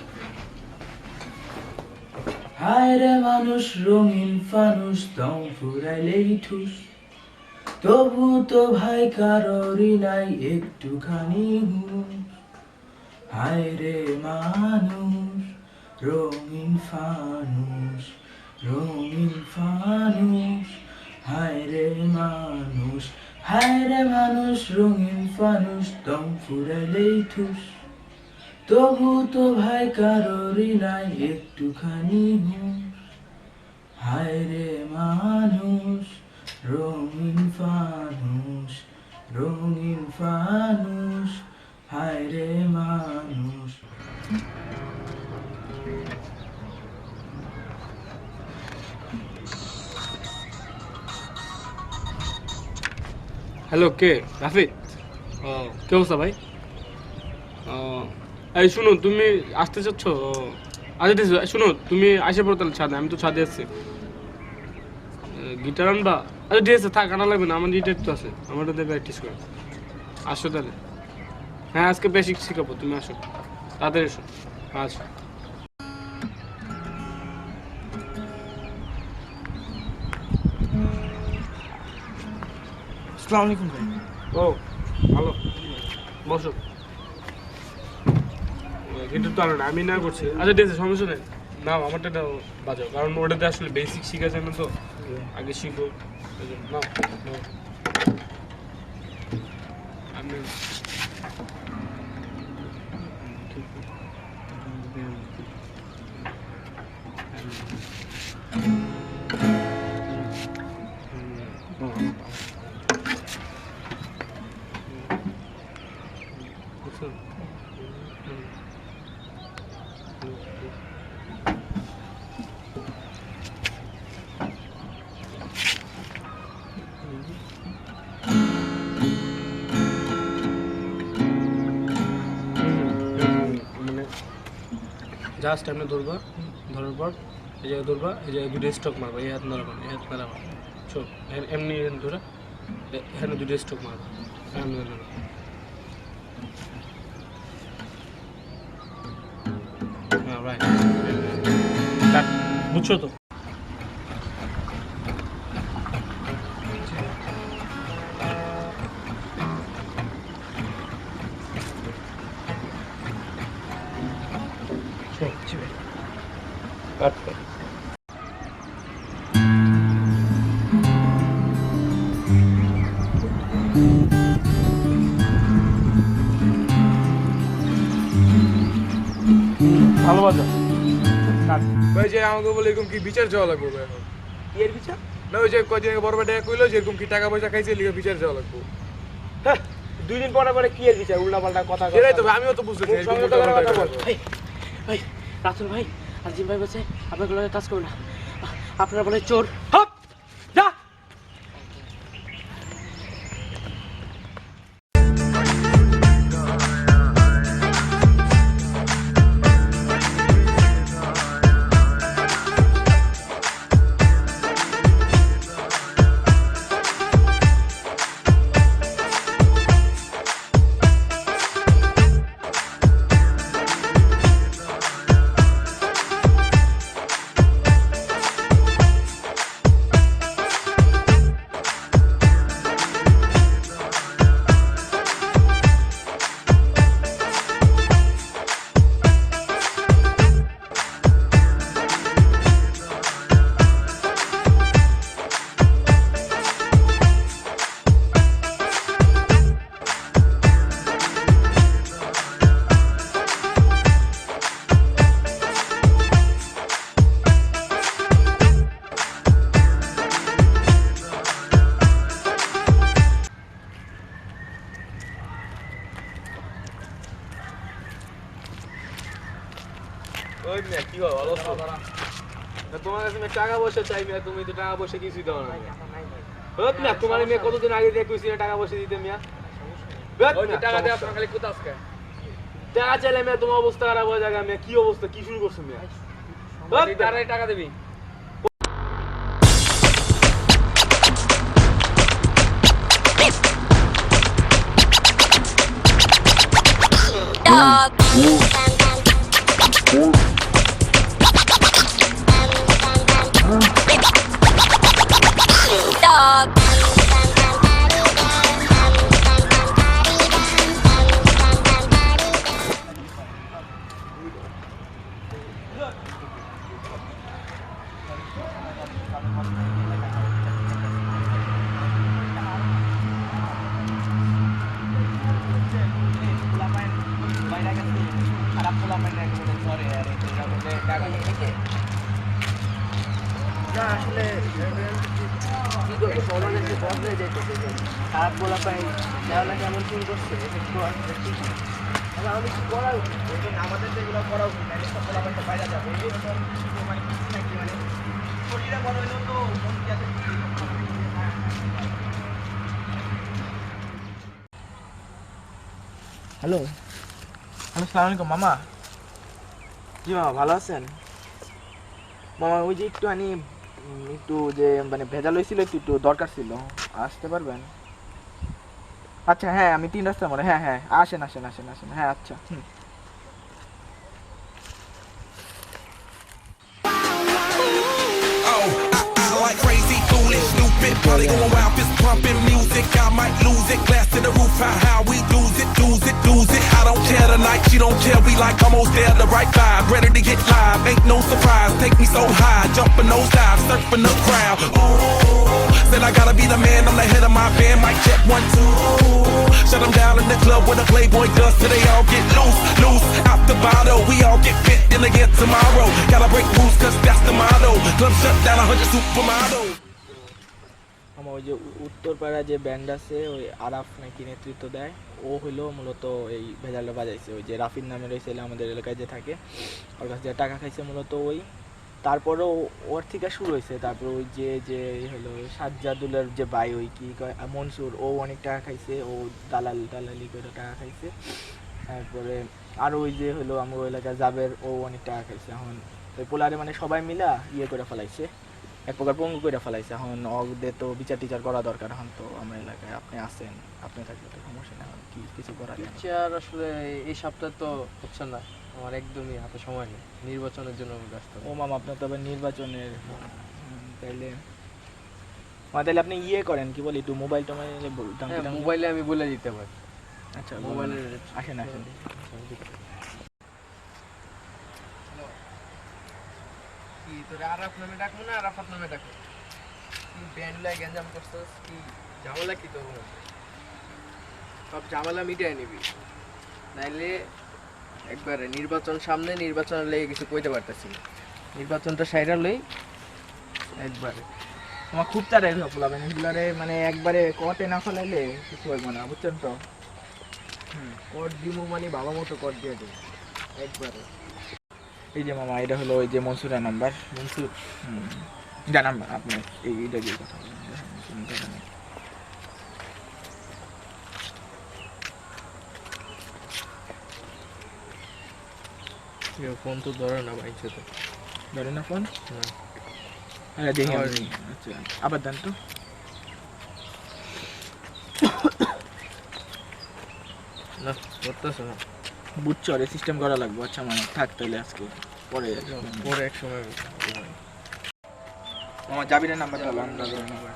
হায় রে মানুষ, রঙিন ফানুষ, দম ফুরাইলেই ঠুস, তবু তো ভাই কারোরই নাই একটুখানি হুঁশ। হায় রে মানুষ, রঙিন ফানুষ, রঙিন ফানুষ, হায় রে মানুষ, হায় রে মানুষ, ফানুস দম ফুরাইলেই ঠুস, তবু তো ভাই কারোরই নাই একটুখানি হুঁশ। হায় রে মানুষ রঙিন ফানুস, রঙিন ফানুস, হায় রে মানুষ। হ্যালো, কে? রাফিক? ও, কে অবস্থা ভাই? ও, এই শুনো, তুমি আসতে চাচ্ছ? ও আচ্ছা ঠিক আছে, শুনো তুমি আসে পড়ো তাহলে ছাদে, আমি তো ছাদে আছি। গিটার আনবা? আচ্ছা ঠিক আছে, থাক, আনা লাগবে না, আমার গিটার তো আছে, আমার ওটা প্র্যাকটিস করে। আসো তাহলে। হ্যাঁ, আজকে বেশি শিখাবো, তুমি আসো, তাড়াতাড়ি এসো। আচ্ছা। আসসালামু আলাইকুম ভাই। ও ভালো, বসো। গিটার তো আনো না, আমি না করছি। আচ্ছা ঠিক আছে, সমস্যা নেই, নাও আমারটা বাজাও, কারণ ওটাতে আসলে বেসিক শিখা যায় না তো, আগে শিখো। নাও নাও। আমি মানে জাস্ট এমনি ধরবা, ধরার পর এই জায়গায় ধরবা, এই জায়গায় দুটো স্ট্রোক মারবা, এই হাত নাড়াবা, এই হাত নাড়াবা, চোখ এমনি ধরা, এখানে দুটো স্ট্রোক মারবা, এমনি নাড়াবা। হ্যাঁ রাইট, বুঝছো তো? ভালো বাজা। ভাই যে আমাকে বলে এরকম কি বিচার যাওয়া লাগবে ভাই এখন? কি এর বিচার? না ওই যে কদিন আগে বড় ভাই কইলো যে এরকম কি টাকা পয়সা খাইছে লিগে বিচার যাওয়া লাগবে। হ্যাঁ, 2 দিন পরে পরে কি এর বিচার? উল্টা পাল্টা কথা সেটাই তো ভাই, আমিও তো বুঝতেছি মুখ সঙ্গে তো করে কথা বল। ভাই রাতুল ভাই আর জিম ভাই বলছে আপনাকে লগে কাজ করবে না, আপনারা বলে চোর। হপ যা। ওই মিয়া কি হয় ভালো আছো? না তোমার কাছে আমি টাকা পয়সা চাই মিয়া, তুমি তো টাকা পয়সা কিছুই দাও না। ওই মিয়া তোমার মিয়া কতদিন আগে দিয়ে কইছি টাকা পয়সা দিতে মিয়া। ওই টাকা দে আপনার খালি কোথা আজকে? টাকা চাইলে মিয়া তোমার অবস্থা খারাপ হয়ে যাবে মিয়া, কি অবস্থা কি শুরু করছো মিয়া? ওই টাকা দিবি। না আসলে কি করবো সবার কাছে বদলে যেতেছে খারাপ বলা পাই তাহলে কেমন ফিল করছে একটু ঠিক না। তাহলে আমি কি করা উচিত আমাদের যেগুলো করা উচিত না সব বলা পাইতে বাইরে যাবে এরকম মানে কিছু নাকি মানে শরীরে মনে হইলো তো মন যাতে হ্যালো আসসালামু আলাইকুম মামা। জি মামা ভালো আছেন? মামা ওই যে একটু যে মানে ভেজাল হয়েছিল একটু দরকার ছিল, আসতে পারবেন? আচ্ছা হ্যাঁ আমি 3 রাস্তার মোড়ে, হ্যাঁ হ্যাঁ আসেন আসেন আসেন আসেন, হ্যাঁ আচ্ছা Like crazy, foolish, stupid, probably going wild, fist pumping music. I might lose it, glass to the roof, how we lose it, lose it, lose it. I don't care tonight, she don't care, we like almost there, the right vibe, ready to get live. Ain't no surprise, take me so high, jumping those dives, surfing the crowd. Ooh, said I gotta be the man, I'm the head of my band, mic check 1 2. Shut them down in the club where the Playboy does, till they all get loose, loose. Out the bottle, we all get fit in again tomorrow. Gotta break rules, cause that's the motto. Club shut down, 100 supermodels. আমার ওই যে উত্তরপাড়া যে band আছে ওই আরাফ নাকি নেতৃত্ব দেয়, ও হইলো মূলত এই ভেজালটা বাজাইছে। ওই যে রাফির নামের ওই ছেলে আমাদের এলাকায় যে থাকে, ওর কাছে যে টাকা খাইছে মূলত ওই, তারপরেও ওর থেকে শুরু হয়েছে। তারপর ওই যে হলো সাজ্জাদুলের যে ভাই ওই কি কয় মনসুর, ও অনেক টাকা খাইছে, ও দালালি করে টাকা খাইছে। তারপরে আর ওই যে হলো আমার এলাকায় জাবের, ও অনেক টাকা খাইছে। এখন ওই পোলারে মানে সবাই মিলা করে ফেলাইছে, এক প্রকার পঙ্গু করে ফেলাইছে। এখন ওদের তো বিচার করা দরকার। এখন তো আমার এলাকায় আপনি আছেন, আপনি থাকলে তো সমস্যা নেই, কি কিছু করার বিচার আসলে এই সপ্তাহে তো হচ্ছে না, আমার একদমই হাতে সময় নেই, নির্বাচনের জন্য আমি ব্যস্ত। ও মামা আপনার তো আবার নির্বাচনের, তাইলে আপনি করেন কি বলি একটু মোবাইল মোবাইলে আমি বলে দিতে পারি। আচ্ছা মোবাইলে আসেন আসেন। কি তোরে আরাফ নামে ডাকবো না আরাফাত নামে ডাকবো? কি ব্যান্ড লাই গেঞ্জাম করছস, কি ঝামেলা কি তোর মধ্যে? সব ঝামেলা মিটাই নিবি, নাইলে একবারে নির্বাচন সামনে, নির্বাচনের লেগে কিছু কইতে পারতেছি না। নির্বাচনটা সাইরা লই একবারে। আমার খুব তাড়াই পোলাবেন এগুলারে, মানে একবারে কটে না ফেলাইলে কিছু হইব না, বুঝছেন তো? কট দিমু মানে বাবা মতো কট দিয়ে দিই একবারে। এই যে মামা এটা হলো ওই যে মনসুরের নাম্বার। মনসুর জানাম আপনি এইটা দিয়ে কথা বলেন। ফোন তো ধরে না ভাই, তো ধরে না ফোন? হ্যাঁ দেখি আচ্ছা আবার দেন তো। না করতেছে না, বুঝছো রে সিস্টেম করা লাগবে। আচ্ছা মানে থাক তাহলে আজকে পরে এক সময় আমার জাবিরের নাম্বারটা হলো জাবিরের নাম্বার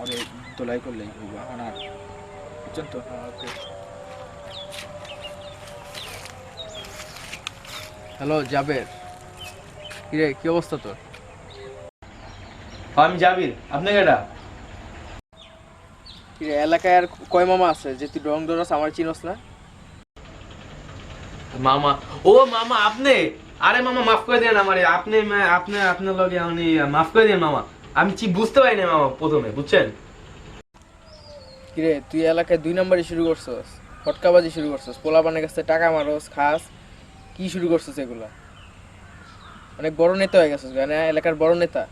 ওরে তোলাই করলেই হইব। এখন আর বুঝছেন তো? হ্যালো জাবের, কিরে কি অবস্থা তোর? আমি জাবির, আপনি কেডা? কিরে এলাকায় আর কয় মামা আছে যে তুই রং ধরস আমার চিনস না? মামা, ও মামা আপনি? আরে মামা মাফ করে দেন আমারে, আপনার লগে আমি মাফ করে দেন মামা। আমি বুঝতে পারি না মামা প্রথমে, বুঝছেন? কিরে তুই এলাকায় 2 নাম্বারই শুরু করছস, ফটকাবাজি শুরু করছস, পোলাপানের কাছে টাকা মারস, খাস, কি শুরু করছস এগুলা? অনেক বড় নেতা হয়ে গেছিস, মানে এলাকার বড় নেতা।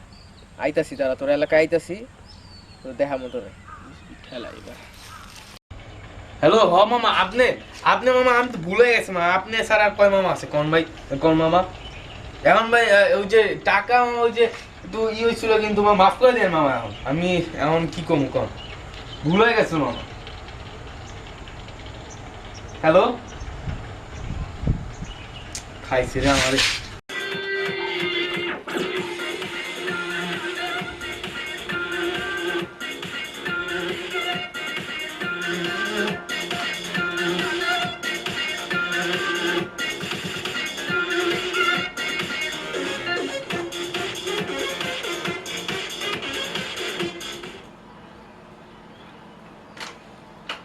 আইতাছি তারা তোর এলাকায় আইতাছি, তোর দেখা মতো রে খেলা এবার। হ্যালো হ মামা, আপনি মামা আমি তো ভুলে গেছি মামা। আপনি স্যার আর কয় মামা আছে কোন ভাই? কোন মামা? এখন ভাই ওই যে টাকা ওই যে একটু হয়েছিল, কিন্তু মাফ করে দেন মামা। আমি এখন কি কমু কম, ভুল হয়ে গেছে মামা। হ্যালো খাইছি রে আমারে।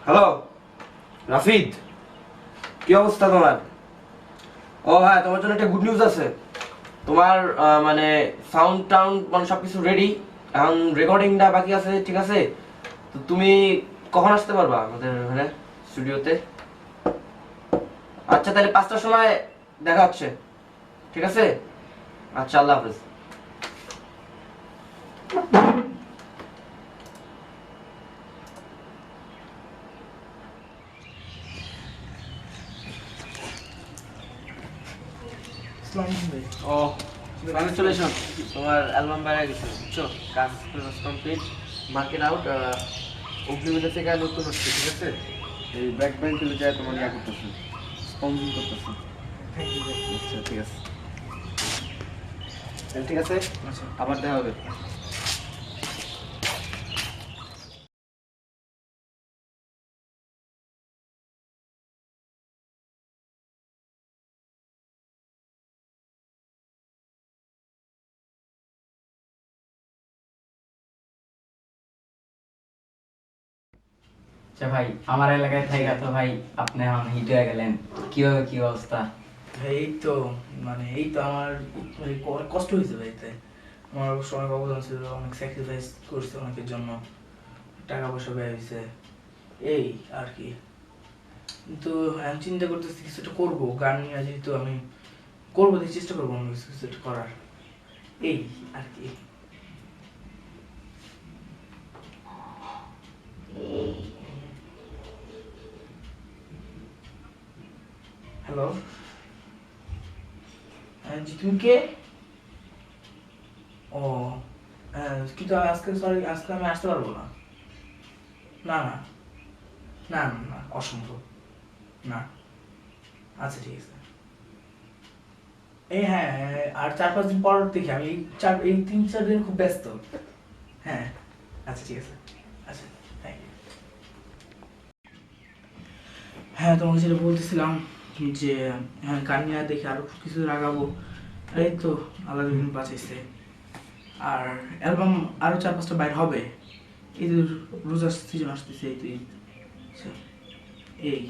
হ্যালো রাফিদ, কি অবস্থা তোমার? ও হ্যাঁ, তোমার জন্য একটা গুড নিউজ আছে। তোমার মানে সাউন্ড টাউন্ড মানে সবকিছু রেডি, এখন রেকর্ডিংটা বাকি আছে, ঠিক আছে? তো তুমি কখন আসতে পারবা আমাদের এখানে স্টুডিওতে? আচ্ছা তাহলে 5টার সময় দেখা হচ্ছে, ঠিক আছে? আচ্ছা, আল্লাহ হাফেজ। ও কংগ্রেচুলেশন, তোমার অ্যালবাম বাইরে গেছে, বুঝছো? কাজ কমপ্লিট, মার্কেট আউট, অগ্নিমিতা থেকে নতুন হচ্ছে, ঠিক আছে? এই ব্যাক ব্যাংকে যায় তোমার ইয়া করতেছে, স্পন্সিং করতেছে। আচ্ছা ঠিক আছে, তাহলে ঠিক আছে, আবার দেখা হবে। আচ্ছা ভাই, আমার এলাকায় থাইকা তো ভাই আপনি এখন হিট হয়ে গেলেন, কিভাবে কি অবস্থা? এই তো মানে এই তো আমার মানে অনেক কষ্ট হয়েছে ভাই, তাই আমার অবশ্য অনেক অবদান ছিল, অনেক স্যাক্রিফাইস করছে অনেকের জন্য, টাকা পয়সা ব্যয় হয়েছে, এই আর কি। কিন্তু আমি চিন্তা করতেছি কিছু একটা করবো, গান নিয়ে যেহেতু আমি করবো, চেষ্টা করবো অন্য কিছু কিছু একটা করার, এই আর কি। হ্যালো, জি তুমি কে? ও কিন্তু আজকে সরি, আজকে আমি আসতে পারবো না। না না না না না, অসম্ভব না। আচ্ছা ঠিক আছে, এই হ্যাঁ আর 4-5 দিন পর দেখি, আমি এই 3-4 দিন খুব ব্যস্ত। হ্যাঁ আচ্ছা ঠিক আছে, আচ্ছা থ্যাংক ইউ। হ্যাঁ তোমাকে যেটা বলতেছিলাম যে হ্যাঁ গান নিয়ে দেখি আরো কিছু আগাবো, এই তো আল্লাহ বিভিন্ন বাঁচাইছে, আর অ্যালবাম আরো 4-5টা বাইর হবে, ঈদের রোজার সিজন আসতেছে, এই তো ঈদ। আচ্ছা, এই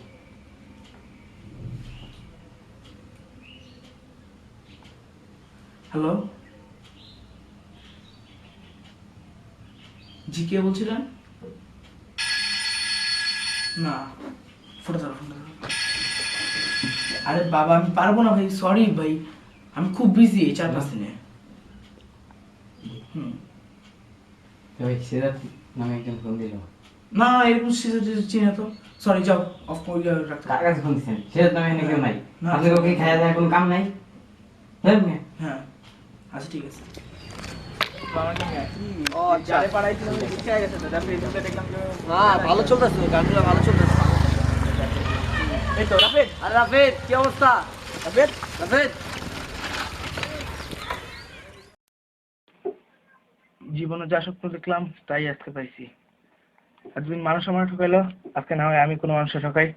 হ্যালো, জি কে বলছিলেন? না ফোটো ধরো, ফোটো ধরো। আরে বাবা আমি পারবো না ভাই, সরি ভাই, আমি খুব বিজি এই 4-5 দিনে। ভাই সিরাত নামে একজন ফোন দিল। না এরকম চিনে তো, সরি যাও অফ করে রাখতে। কার কাছে ফোন দিচ্ছেন? সিরাত নামে এখানে কেউ নাই। না। আপনাকে ওকে খাওয়া দাওয়া কোনো কাম নাই? হ্যাঁ হ্যাঁ আচ্ছা ঠিক আছে। হ্যাঁ ভালো চলতেছে, গানগুলো ভালো চলতেছে। এই তো রাফেদ, আর রাফেদ কি অবস্থা? রাফেদ রাফেদ জীবনে যা স্বপ্ন দেখলাম তাই আজকে পাইছি। এতদিন মানুষ আমার ঠকাইলো, আজকে না হয় আমি কোনো মানুষের ঠকাই।